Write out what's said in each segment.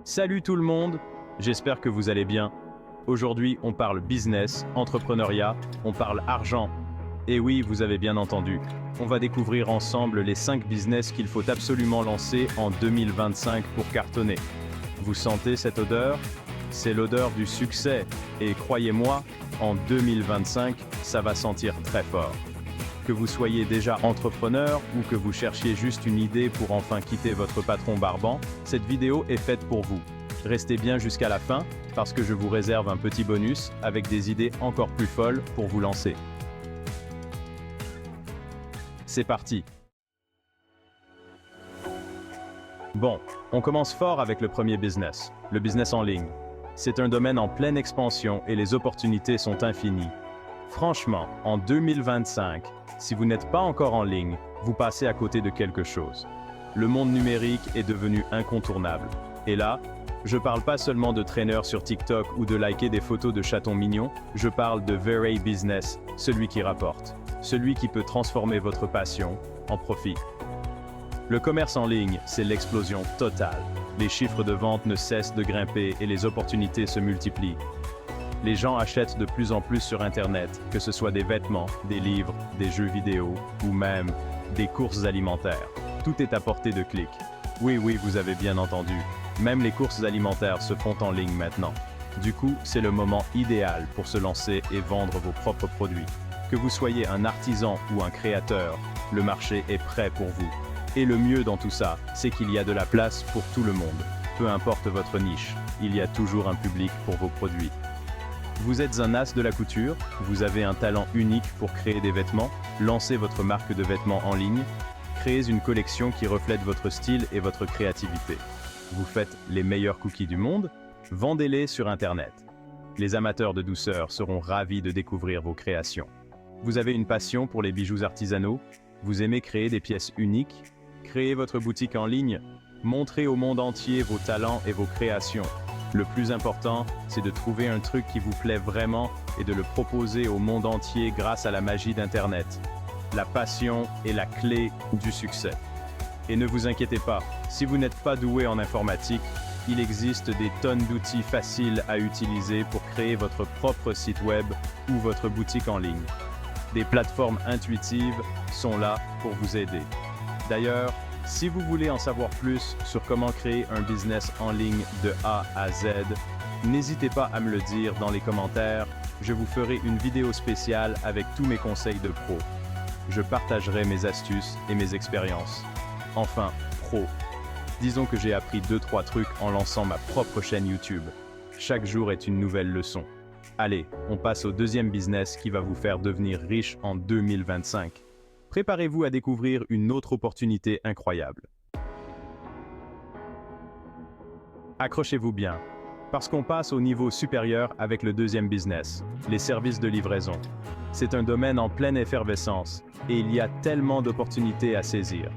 Salut tout le monde, j'espère que vous allez bien. Aujourd'hui, on parle business, entrepreneuriat, on parle argent. Et oui, vous avez bien entendu, on va découvrir ensemble les 5 business qu'il faut absolument lancer en 2025 pour cartonner. Vous sentez cette odeur? C'est l'odeur du succès. Et croyez-moi, en 2025, ça va sentir très fort. Que vous soyez déjà entrepreneur ou que vous cherchiez juste une idée pour enfin quitter votre patron barbant, cette vidéo est faite pour vous. Restez bien jusqu'à la fin, parce que je vous réserve un petit bonus avec des idées encore plus folles pour vous lancer. C'est parti! Bon, on commence fort avec le premier business, le business en ligne. C'est un domaine en pleine expansion et les opportunités sont infinies. Franchement, en 2025, si vous n'êtes pas encore en ligne, vous passez à côté de quelque chose. Le monde numérique est devenu incontournable. Et là, je parle pas seulement de traîneurs sur TikTok ou de liker des photos de chatons mignons, je parle de Very Business, celui qui rapporte, celui qui peut transformer votre passion en profit. Le commerce en ligne, c'est l'explosion totale. Les chiffres de vente ne cessent de grimper et les opportunités se multiplient. Les gens achètent de plus en plus sur Internet, que ce soit des vêtements, des livres, des jeux vidéo ou même des courses alimentaires. Tout est à portée de clic. Oui, vous avez bien entendu. Même les courses alimentaires se font en ligne maintenant. Du coup, c'est le moment idéal pour se lancer et vendre vos propres produits. Que vous soyez un artisan ou un créateur, le marché est prêt pour vous. Et le mieux dans tout ça, c'est qu'il y a de la place pour tout le monde. Peu importe votre niche, il y a toujours un public pour vos produits. Vous êtes un as de la couture, vous avez un talent unique pour créer des vêtements, lancez votre marque de vêtements en ligne, créez une collection qui reflète votre style et votre créativité. Vous faites les meilleurs cookies du monde, vendez-les sur Internet. Les amateurs de douceur seront ravis de découvrir vos créations. Vous avez une passion pour les bijoux artisanaux, vous aimez créer des pièces uniques, créez votre boutique en ligne, montrez au monde entier vos talents et vos créations. Le plus important, c'est de trouver un truc qui vous plaît vraiment et de le proposer au monde entier grâce à la magie d'Internet. La passion est la clé du succès. Et ne vous inquiétez pas, si vous n'êtes pas doué en informatique, il existe des tonnes d'outils faciles à utiliser pour créer votre propre site web ou votre boutique en ligne. Des plateformes intuitives sont là pour vous aider. D'ailleurs, si vous voulez en savoir plus sur comment créer un business en ligne de A à Z, n'hésitez pas à me le dire dans les commentaires, je vous ferai une vidéo spéciale avec tous mes conseils de pro. Je partagerai mes astuces et mes expériences. Enfin, pro. Disons que j'ai appris 2-3 trucs en lançant ma propre chaîne YouTube. Chaque jour est une nouvelle leçon. Allez, on passe au deuxième business qui va vous faire devenir riche en 2025. Préparez-vous à découvrir une autre opportunité incroyable. Accrochez-vous bien, parce qu'on passe au niveau supérieur avec le deuxième business, les services de livraison. C'est un domaine en pleine effervescence, et il y a tellement d'opportunités à saisir.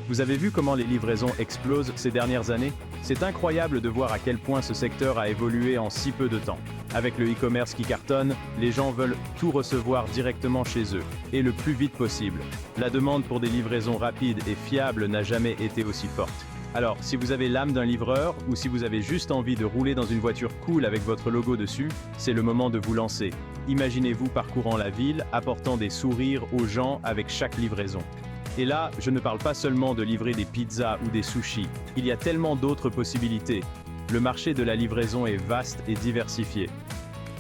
Vous avez vu comment les livraisons explosent ces dernières années? C'est incroyable de voir à quel point ce secteur a évolué en si peu de temps. Avec le e-commerce qui cartonne, les gens veulent tout recevoir directement chez eux, et le plus vite possible. La demande pour des livraisons rapides et fiables n'a jamais été aussi forte. Alors, si vous avez l'âme d'un livreur, ou si vous avez juste envie de rouler dans une voiture cool avec votre logo dessus, c'est le moment de vous lancer. Imaginez-vous parcourant la ville, apportant des sourires aux gens avec chaque livraison. Et là, je ne parle pas seulement de livrer des pizzas ou des sushis, il y a tellement d'autres possibilités. Le marché de la livraison est vaste et diversifié.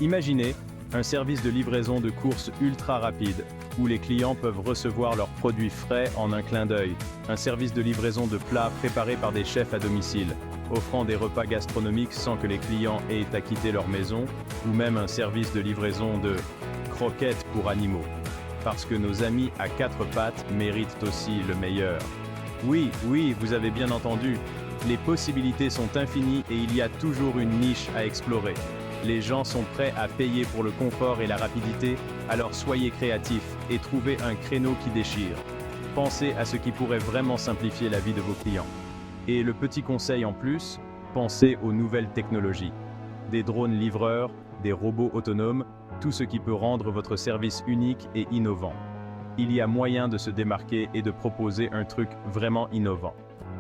Imaginez un service de livraison de courses ultra rapide, où les clients peuvent recevoir leurs produits frais en un clin d'œil. Un service de livraison de plats préparés par des chefs à domicile, offrant des repas gastronomiques sans que les clients aient à quitter leur maison, ou même un service de livraison de croquettes pour animaux. Parce que nos amis à 4 pattes méritent aussi le meilleur. Oui, vous avez bien entendu. Les possibilités sont infinies et il y a toujours une niche à explorer. Les gens sont prêts à payer pour le confort et la rapidité, alors soyez créatifs et trouvez un créneau qui déchire. Pensez à ce qui pourrait vraiment simplifier la vie de vos clients. Et le petit conseil en plus, pensez aux nouvelles technologies. Des drones livreurs, des robots autonomes, tout ce qui peut rendre votre service unique et innovant. Il y a moyen de se démarquer et de proposer un truc vraiment innovant.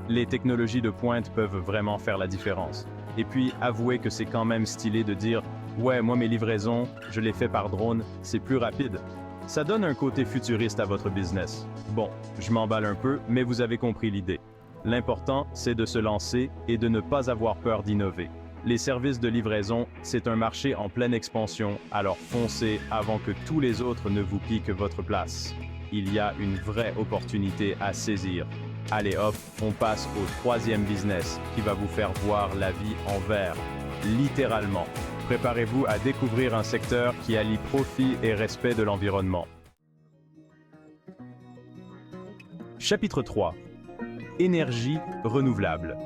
Les technologies de pointe peuvent vraiment faire la différence. Et puis, avouez que c'est quand même stylé de dire « Ouais, moi mes livraisons, je les fais par drone, c'est plus rapide ». Ça donne un côté futuriste à votre business. Bon, je m'emballe un peu, mais vous avez compris l'idée. L'important, c'est de se lancer et de ne pas avoir peur d'innover. Les services de livraison, c'est un marché en pleine expansion, alors foncez avant que tous les autres ne vous piquent votre place. Il y a une vraie opportunité à saisir. Allez hop, on passe au troisième business qui va vous faire voir la vie en vert, littéralement. Préparez-vous à découvrir un secteur qui allie profit et respect de l'environnement. Chapitre 3. Énergie renouvelable.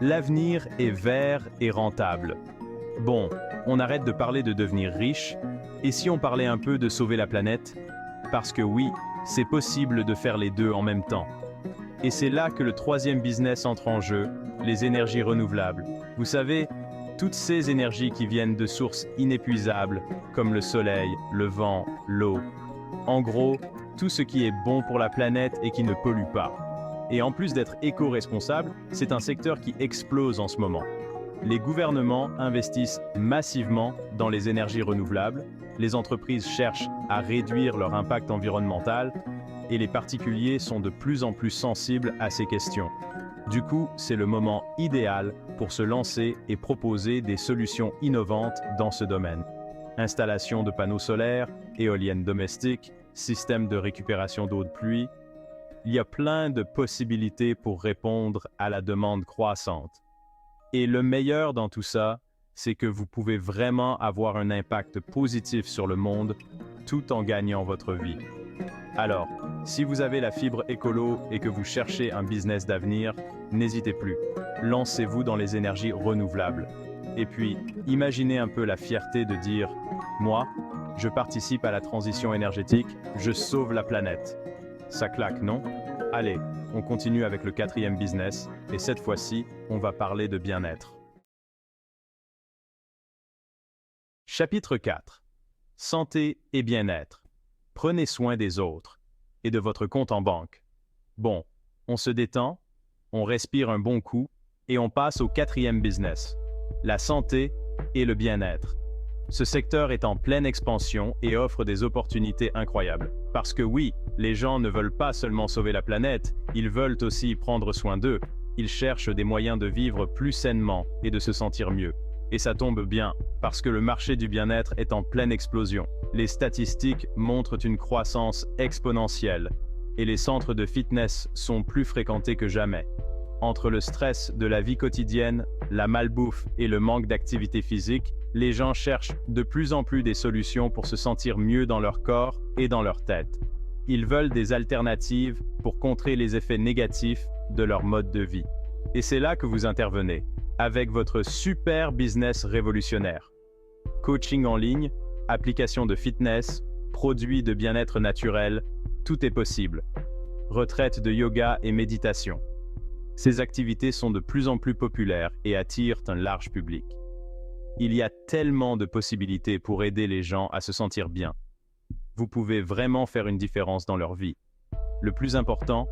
L'avenir est vert et rentable. Bon, on arrête de parler de devenir riche, et si on parlait un peu de sauver la planète? Parce que oui, c'est possible de faire les deux en même temps. Et c'est là que le troisième business entre en jeu, les énergies renouvelables. Vous savez, toutes ces énergies qui viennent de sources inépuisables, comme le soleil, le vent, l'eau. En gros, tout ce qui est bon pour la planète et qui ne pollue pas. Et en plus d'être éco-responsable, c'est un secteur qui explose en ce moment. Les gouvernements investissent massivement dans les énergies renouvelables, les entreprises cherchent à réduire leur impact environnemental, et les particuliers sont de plus en plus sensibles à ces questions. Du coup, c'est le moment idéal pour se lancer et proposer des solutions innovantes dans ce domaine. Installation de panneaux solaires, éoliennes domestiques, système de récupération d'eau de pluie. Il y a plein de possibilités pour répondre à la demande croissante. Et le meilleur dans tout ça, c'est que vous pouvez vraiment avoir un impact positif sur le monde tout en gagnant votre vie. Alors, si vous avez la fibre écolo et que vous cherchez un business d'avenir, n'hésitez plus. Lancez-vous dans les énergies renouvelables. Et puis, imaginez un peu la fierté de dire « Moi, je participe à la transition énergétique, je sauve la planète ». Ça claque, non? Allez, on continue avec le quatrième business, et cette fois-ci, on va parler de bien-être. Chapitre 4. Santé et bien-être. Prenez soin des autres et de votre compte en banque. Bon, on se détend, on respire un bon coup et on passe au quatrième business, la santé et le bien-être. Ce secteur est en pleine expansion et offre des opportunités incroyables. Parce que oui, les gens ne veulent pas seulement sauver la planète, ils veulent aussi prendre soin d'eux. Ils cherchent des moyens de vivre plus sainement et de se sentir mieux. Et ça tombe bien, parce que le marché du bien-être est en pleine explosion. Les statistiques montrent une croissance exponentielle, et les centres de fitness sont plus fréquentés que jamais. Entre le stress de la vie quotidienne, la malbouffe et le manque d'activité physique, les gens cherchent de plus en plus des solutions pour se sentir mieux dans leur corps et dans leur tête. Ils veulent des alternatives pour contrer les effets négatifs de leur mode de vie. Et c'est là que vous intervenez, avec votre super business révolutionnaire. Coaching en ligne, application de fitness, produits de bien-être naturel, tout est possible. Retraite de yoga et méditation. Ces activités sont de plus en plus populaires et attirent un large public. Il y a tellement de possibilités pour aider les gens à se sentir bien. Vous pouvez vraiment faire une différence dans leur vie. Le plus important,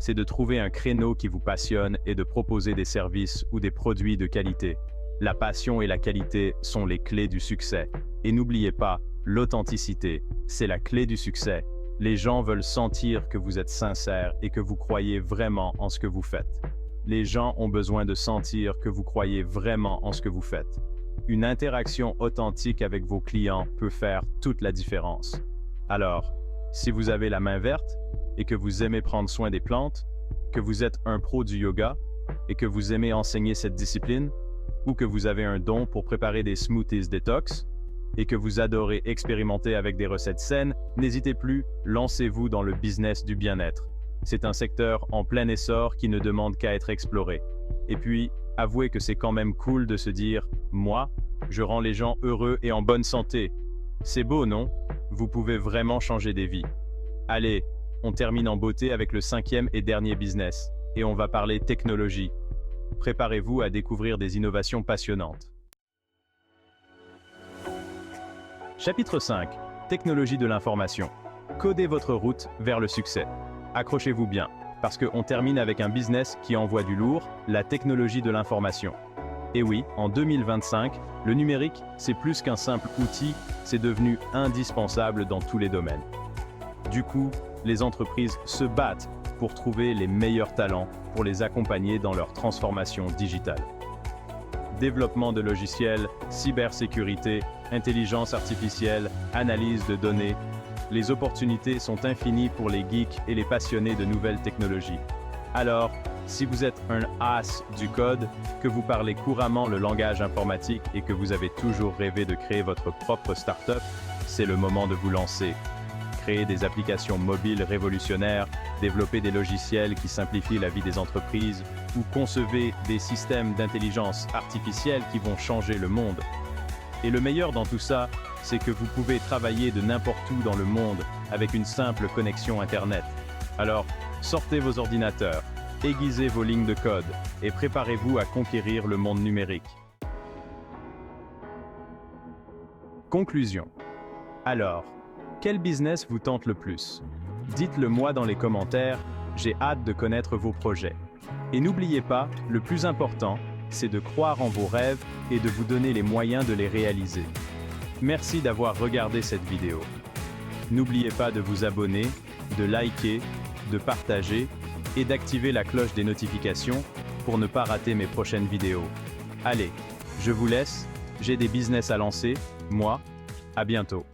c'est de trouver un créneau qui vous passionne et de proposer des services ou des produits de qualité. La passion et la qualité sont les clés du succès. Et n'oubliez pas, l'authenticité, c'est la clé du succès. Les gens veulent sentir que vous êtes sincère et que vous croyez vraiment en ce que vous faites. Les gens ont besoin de sentir que vous croyez vraiment en ce que vous faites. Une interaction authentique avec vos clients peut faire toute la différence. Alors, si vous avez la main verte et que vous aimez prendre soin des plantes, que vous êtes un pro du yoga et que vous aimez enseigner cette discipline, ou que vous avez un don pour préparer des smoothies détox, et que vous adorez expérimenter avec des recettes saines, n'hésitez plus, lancez-vous dans le business du bien-être. C'est un secteur en plein essor qui ne demande qu'à être exploré. Et puis, avouez que c'est quand même cool de se dire « Moi, je rends les gens heureux et en bonne santé ». C'est beau, non? Vous pouvez vraiment changer des vies. Allez, on termine en beauté avec le cinquième et dernier business, et on va parler technologie. Préparez-vous à découvrir des innovations passionnantes. Chapitre 5. Technologie de l'information. Codez votre route vers le succès. Accrochez-vous bien, parce qu'on termine avec un business qui envoie du lourd, la technologie de l'information. Et oui, en 2025, le numérique, c'est plus qu'un simple outil, c'est devenu indispensable dans tous les domaines. Du coup, les entreprises se battent pour trouver les meilleurs talents pour les accompagner dans leur transformation digitale. Développement de logiciels, cybersécurité, intelligence artificielle, analyse de données, les opportunités sont infinies pour les geeks et les passionnés de nouvelles technologies. Alors, si vous êtes un as du code, que vous parlez couramment le langage informatique et que vous avez toujours rêvé de créer votre propre start-up, c'est le moment de vous lancer. Créer des applications mobiles révolutionnaires, développer des logiciels qui simplifient la vie des entreprises, ou concevez des systèmes d'intelligence artificielle qui vont changer le monde. Et le meilleur dans tout ça, c'est que vous pouvez travailler de n'importe où dans le monde avec une simple connexion Internet. Alors, sortez vos ordinateurs, aiguisez vos lignes de code et préparez-vous à conquérir le monde numérique. Conclusion. Alors, quel business vous tente le plus? Dites-le moi dans les commentaires, j'ai hâte de connaître vos projets. Et n'oubliez pas, le plus important, c'est de croire en vos rêves et de vous donner les moyens de les réaliser. Merci d'avoir regardé cette vidéo. N'oubliez pas de vous abonner, de liker, de partager et d'activer la cloche des notifications pour ne pas rater mes prochaines vidéos. Allez, je vous laisse, j'ai des business à lancer, moi, à bientôt.